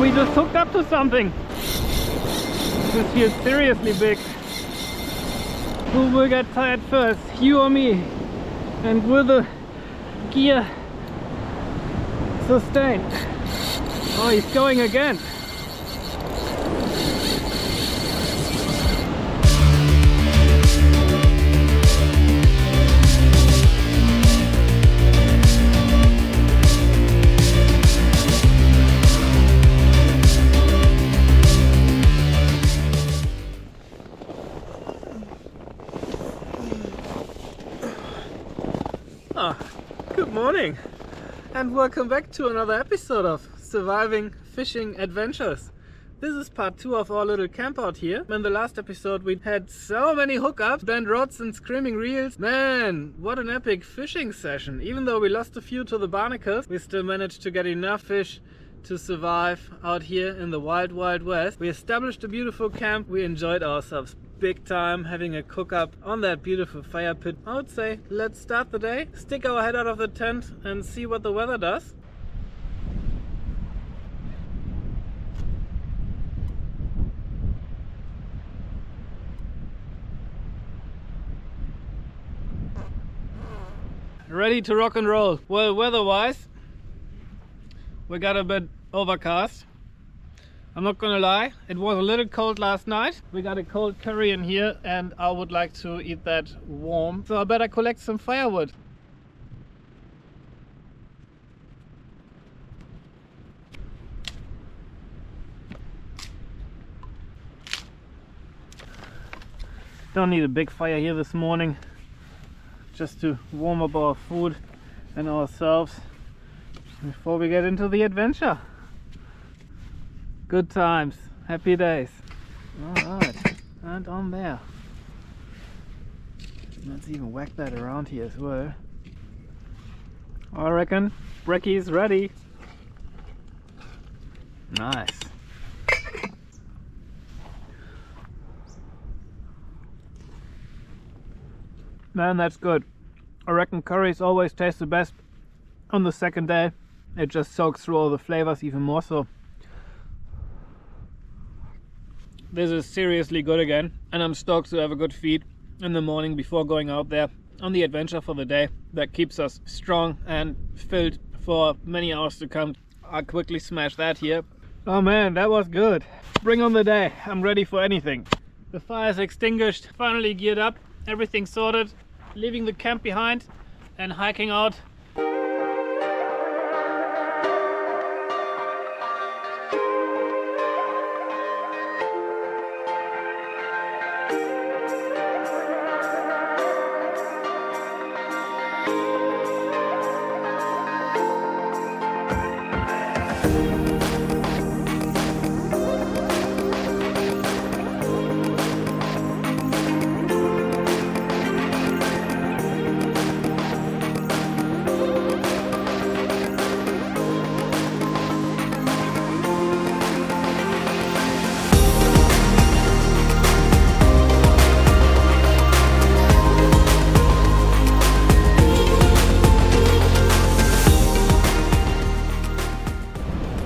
we just hooked up to something. This feels seriously big. Who will get tired first, you or me? And will the gear sustain? Oh, he's going again. Good morning and welcome back to another episode of Surviving Fishing Adventures. This is part 2 of our little camp out here. In the last episode we had so many hookups, bent rods and screaming reels. Man, what an epic fishing session. Even though we lost a few to the barnacles, we still managed to get enough fish to survive out here in the wild west. We established a beautiful camp. We enjoyed ourselves big time having a cook up on that beautiful fire pit. I would say let's start the day, stick our head out of the tent and see what the weather does. Ready to rock and roll. Well, weather-wise, we got a bit overcast. I'm not gonna lie, it was a little cold last night. We got a cold curry in here and I would like to eat that warm. So I better collect some firewood. Don't need a big fire here this morning. Just to warm up our food and ourselves before we get into the adventure. Good times, happy days. Alright, and on there. Let's even whack that around here as well. I reckon brekie's ready. Nice. Man, that's good. I reckon curries always taste the best on the second day. It just soaks through all the flavors even more so. This is seriously good again, and I'm stoked to have a good feed in the morning before going out there on the adventure for the day. That keeps us strong and filled for many hours to come. I'll quickly smash that here. Oh man, that was good. Bring on the day. I'm ready for anything. The fire's extinguished, finally geared up, everything sorted, leaving the camp behind and hiking out.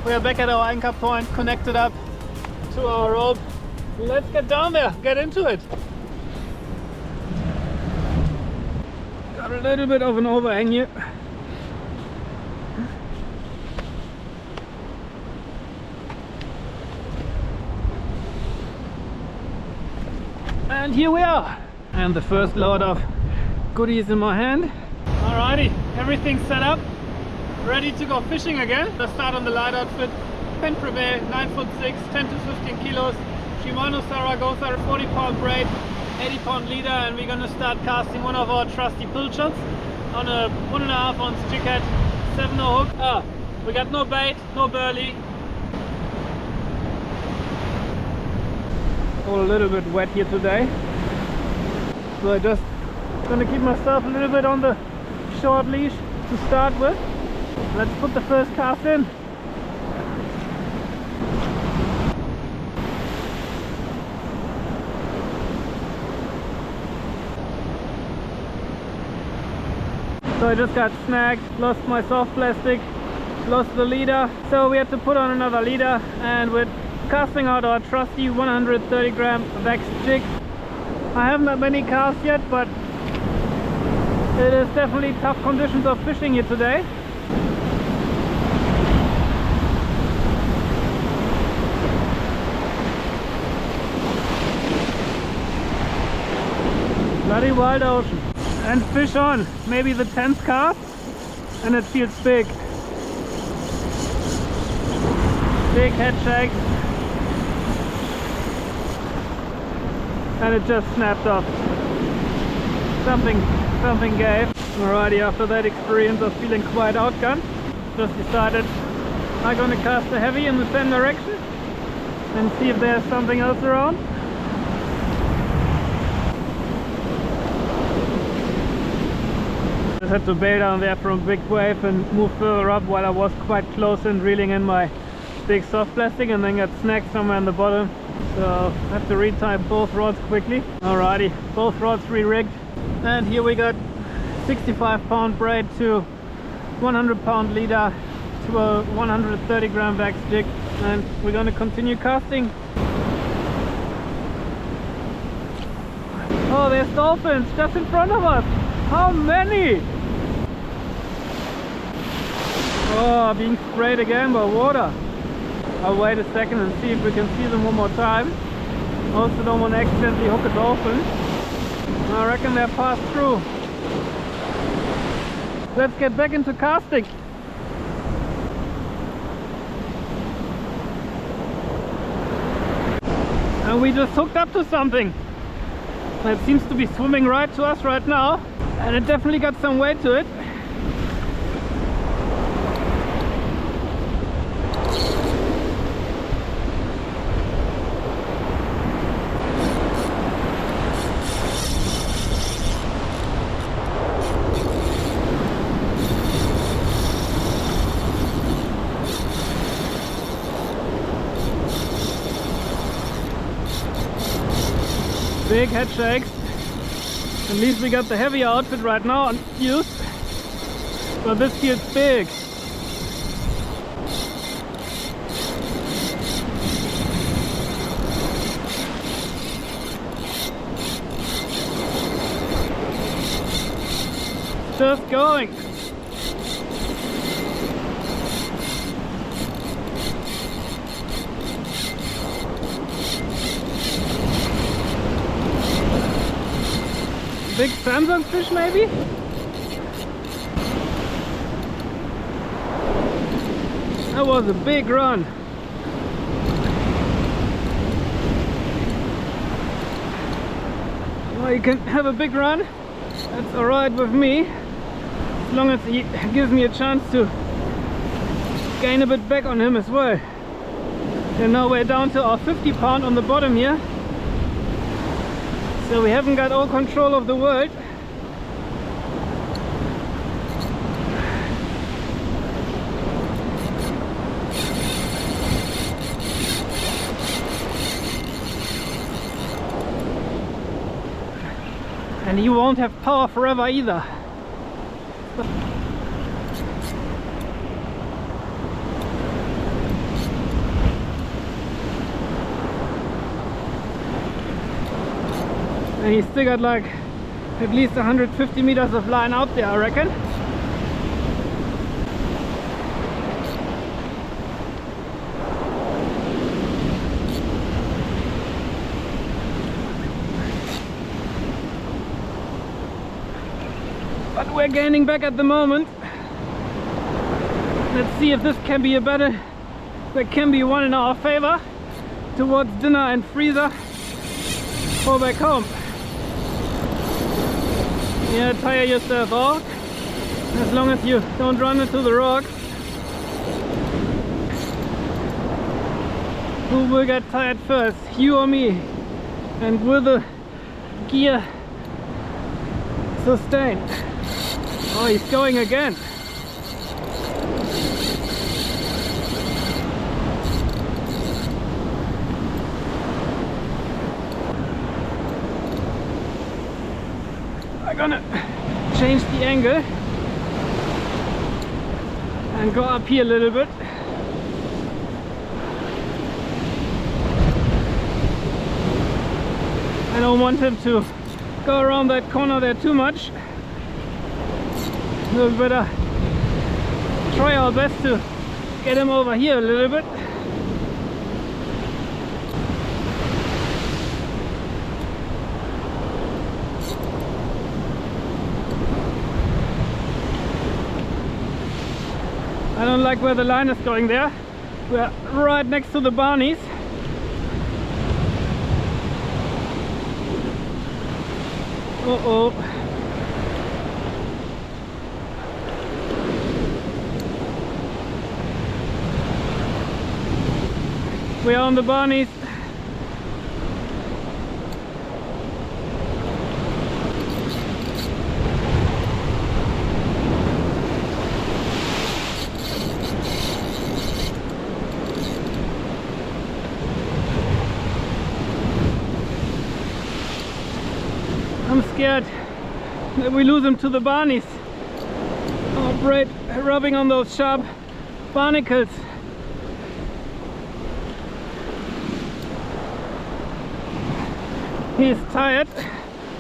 We are back at our anchor point, connected up to our rope. Let's get down there, get into it. Got a little bit of an overhang here. And here we are. And the first load of goodies in my hand. Alrighty, everything's set up. Ready to go fishing again. Let's start on the light outfit. Penn Prevail, 9'6", 10 to 15 kilos. Shimano Zaragoza, 40-pound braid, 80-pound leader, and we're gonna start casting one of our trusty pull shots on a 1.5 ounce jig head, 7/0 hook. We got no bait, no burley. All a little bit wet here today, so I just gonna keep myself a little bit on the short leash to start with. Let's put the first cast in. So I just got snagged, lost my soft plastic, lost the leader, so we had to put on another leader, and we're casting out our trusty 130 gram vexed jig. I haven't had many casts yet, but it is definitely tough conditions of fishing here today. Bloody wild ocean. And fish on. Maybe the 10th cast, and it feels big. Big head shake. And it just snapped off. Something gave. Alrighty, after that experience of feeling quite outgunned, just decided I'm gonna cast a heavy in the same direction and see if there's something else around. Just had to bail down there from a big wave and move further up while I was quite close and reeling in my big soft plastic, and then got snagged somewhere in the bottom. So I have to retie both rods quickly. Alrighty, both rods re-rigged, and here we got 65 pound braid to 100 pound leader to a 130 gram vex jig, and we're going to continue casting. Oh, there's dolphins just in front of us. How many? Oh, being sprayed again by water. I'll wait a second and see if we can see them one more time. Also don't want to accidentally hook a dolphin. I reckon they're passed through. Let's get back into casting. And we just hooked up to something that seems to be swimming right to us right now, and it definitely got some weight to it. Big head shakes. At least we got the heavy outfit right now unused, but this feels big. Just going. Big Samsung fish maybe? That was a big run. Well, you can have a big run, that's alright with me, as long as he gives me a chance to gain a bit back on him as well. And now we're down to our 50 pound on the bottom here. So we haven't got all control of the world. And he won't have power forever either. And he's still got like at least 150 meters of line out there, I reckon. But we're gaining back at the moment. Let's see if this can be a better, that can be one in our favor towards dinner and freezer or back home. Yeah, tire yourself out, as long as you don't run into the rocks. Who will get tired first, you or me? And will the gear sustain? Oh, he's going again. I'm gonna change the angle and and go up here a little bit. I don't want him to go around that corner there too much. So we better try our best to get him over here a little bit. I don't like where the line is going there. We're right next to the barnies. Uh-oh. We are on the barnies. I'm scared that we lose him to the barnies. Oh, great, rubbing on those sharp barnacles. He's tired.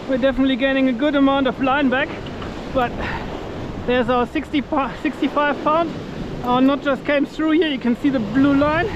We're definitely gaining a good amount of line back, but there's our 65 pound. Our knot just came through here. You can see the blue line.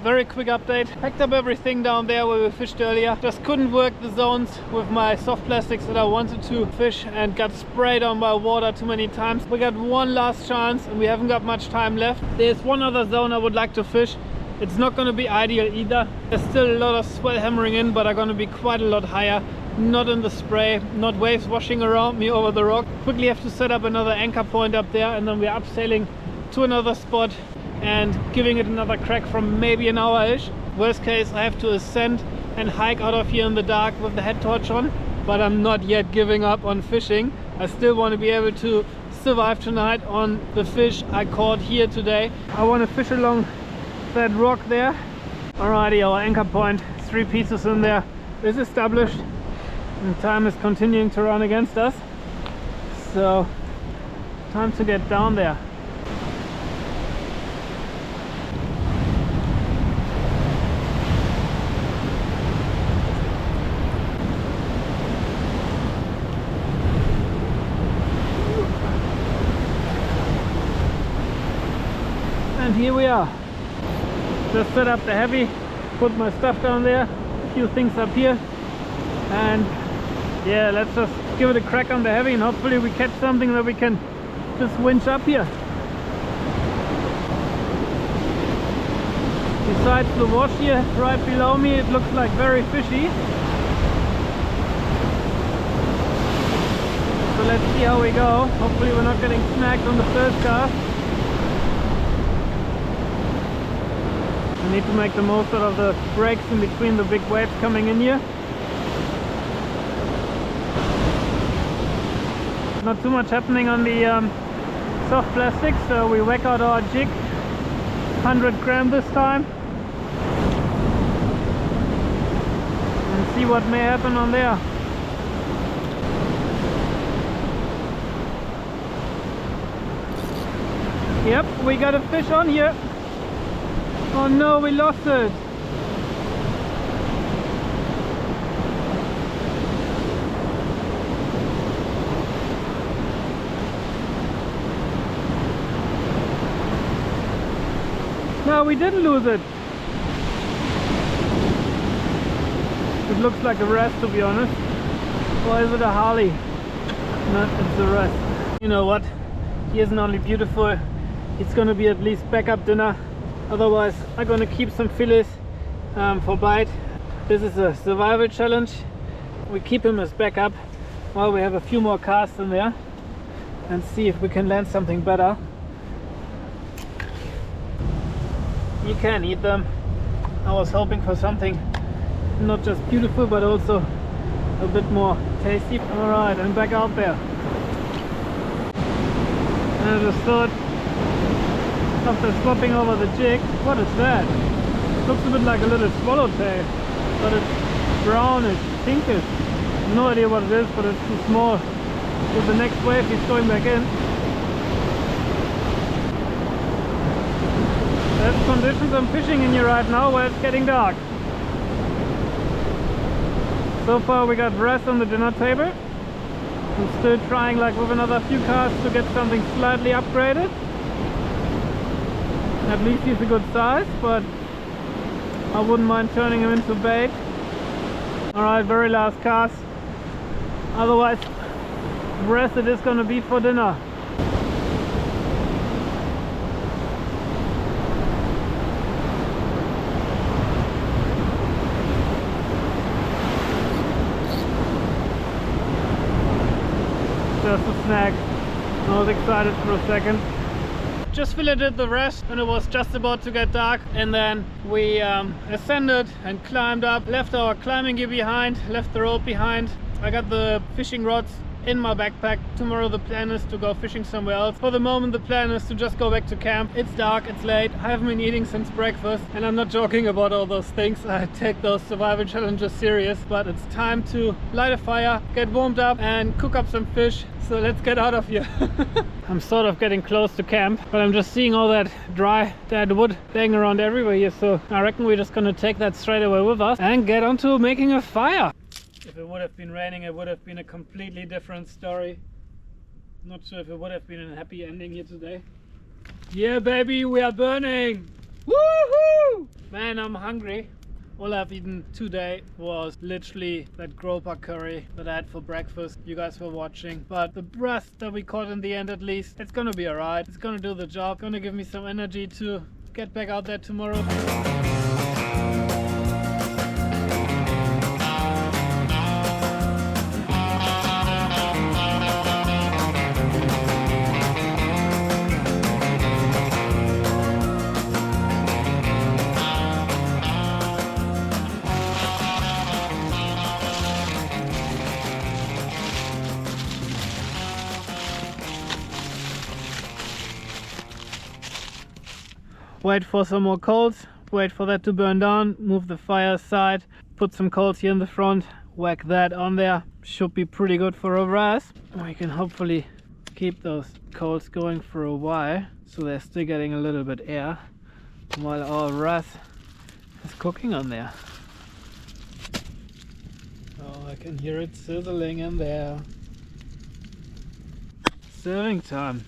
Very quick update. Packed up everything down there where we fished earlier. Just couldn't work the zones with my soft plastics that I wanted to fish and got sprayed on by water too many times. We got one last chance and we haven't got much time left. There's one other zone I would like to fish. It's not going to be ideal either. There's still a lot of swell hammering in, but are going to be quite a lot higher. Not in the spray, not waves washing around me over the rock. Quickly have to set up another anchor point up there, and then we're abseiling to another spot and giving it another crack from maybe an hour-ish. Worst case, I have to ascend and hike out of here in the dark with the head torch on, but I'm not yet giving up on fishing. I still want to be able to survive tonight on the fish I caught here today. I want to fish along that rock there. Alrighty, our anchor point, 3 pieces in there, is established, and time is continuing to run against us, so time to get down there. And here we are. Just set up the heavy, put my stuff down there, a few things up here, and yeah, let's just give it a crack on the heavy and hopefully we catch something that we can just winch up here. Besides the wash here right below me, it looks like very fishy. So let's see how we go. Hopefully we're not getting snagged on the first cast. I need to make the most out of the breaks in between the big waves coming in here. Not too much happening on the soft plastic, so we whack out our jig, 100 gram this time, and see what may happen on there. Yep, we got a fish on here. Oh no, we lost it. No, we didn't lose it. It looks like a wrasse, to be honest. Or is it a Harley? No, it's a wrasse. You know what? He isn't only beautiful, it's gonna be at least backup dinner. Otherwise, I'm gonna keep some fillets for bite. This is a survival challenge. We keep him as backup while we have a few more casts in there and see if we can land something better. You can eat them. I was hoping for something not just beautiful but also a bit more tasty. Alright, I'm back out there. And I just thought, after swapping over the jig, what is that? Looks a bit like a little swallowtail, but it's brownish, pinkish. No idea what it is, but it's too small. With the next wave he's going back in. There's conditions I'm fishing in here right now where it's getting dark. So far we got rest on the dinner table. I'm still trying, like with another few casts, to get something slightly upgraded. At least he's a good size, but I wouldn't mind turning him into bait. Alright, very last cast. Otherwise, the rest it is gonna be for dinner. Just a snack. I was excited for a second. Just filleted the rest when it was just about to get dark, and then we ascended and climbed up, left our climbing gear behind, left the rope behind. I got the fishing rods in my backpack. Tomorrow the plan is to go fishing somewhere else. For the moment the plan is to just go back to camp. It's dark, it's late, I haven't been eating since breakfast, and I'm not joking about all those things. I take those survival challenges serious, but it's time to light a fire, get warmed up and cook up some fish. So let's get out of here. I'm sort of getting close to camp, but I'm just seeing all that dry dead wood laying around everywhere here, so I reckon we're just gonna take that straight away with us and get onto making a fire. If it would have been raining, it would have been a completely different story. Not sure if it would have been a happy ending here today. Yeah baby, we are burning! Woohoo! Man, I'm hungry. All I've eaten today was literally that groper curry that I had for breakfast. You guys were watching. But the breast that we caught in the end, at least, it's gonna be alright. It's gonna do the job. Gonna give me some energy to get back out there tomorrow. Wait for some more coals, wait for that to burn down, move the fire aside, put some coals here in the front, whack that on there. Should be pretty good for a ras. We can hopefully keep those coals going for a while, so they're still getting a little bit air while our ras is cooking on there. Oh, I can hear it sizzling in there. Serving time.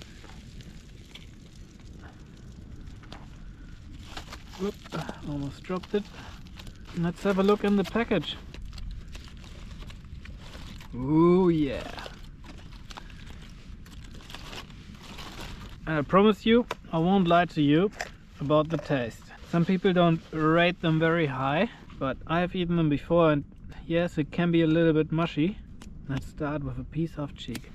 Oop, almost dropped it. Let's have a look in the package. Ooh yeah. And I promise you, I won't lie to you about the taste. Some people don't rate them very high, but I have eaten them before, and yes, it can be a little bit mushy. Let's start with a piece of cheek.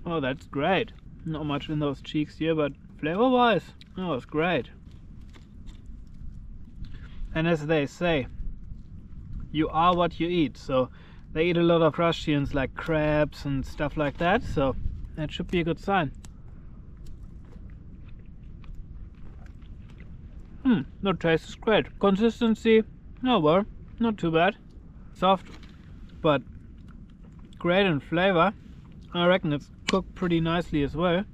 Oh, that's great. Not much in those cheeks here, but flavor wise, oh, it's great. And as they say, you are what you eat. So they eat a lot of crustaceans like crabs and stuff like that, so that should be a good sign. The taste is great. Consistency, oh well, not too bad. Soft, but great in flavor. I reckon it's cooked pretty nicely as well.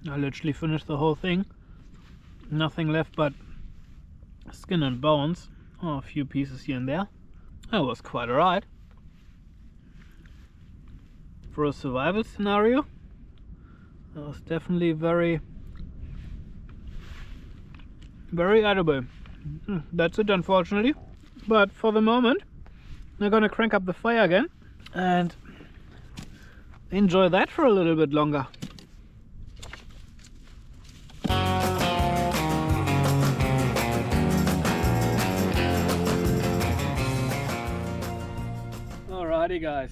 I literally finished the whole thing. Nothing left but skin and bones. Oh, a few pieces here and there. That was quite alright. For a survival scenario, that was definitely very edible. That's it, unfortunately. But for the moment, I'm gonna crank up the fire again and enjoy that for a little bit longer. Alrighty guys,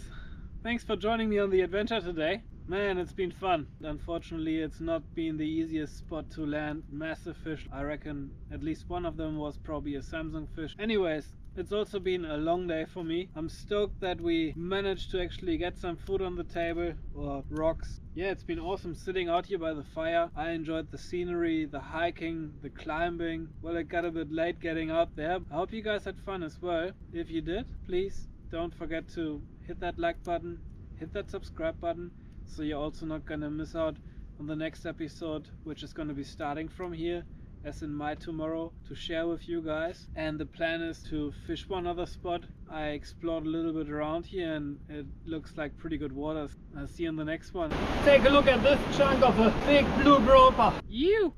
thanks for joining me on the adventure today. Man, it's been fun. Unfortunately, it's not been the easiest spot to land massive fish. I reckon at least one of them was probably a Samsung fish. Anyways, it's also been a long day for me. I'm stoked that we managed to actually get some food on the table, or rocks. Yeah, it's been awesome sitting out here by the fire. I enjoyed the scenery, the hiking, the climbing. Well, it got a bit late getting out there. I hope you guys had fun as well. If you did, please don't forget to hit that like button, hit that subscribe button, so you're also not gonna miss out on the next episode, which is gonna be starting from here, as in my tomorrow, to share with you guys. And the plan is to fish one other spot. I explored a little bit around here and it looks like pretty good waters. I'll see you in the next one. Take a look at this chunk of a big blue grouper. You!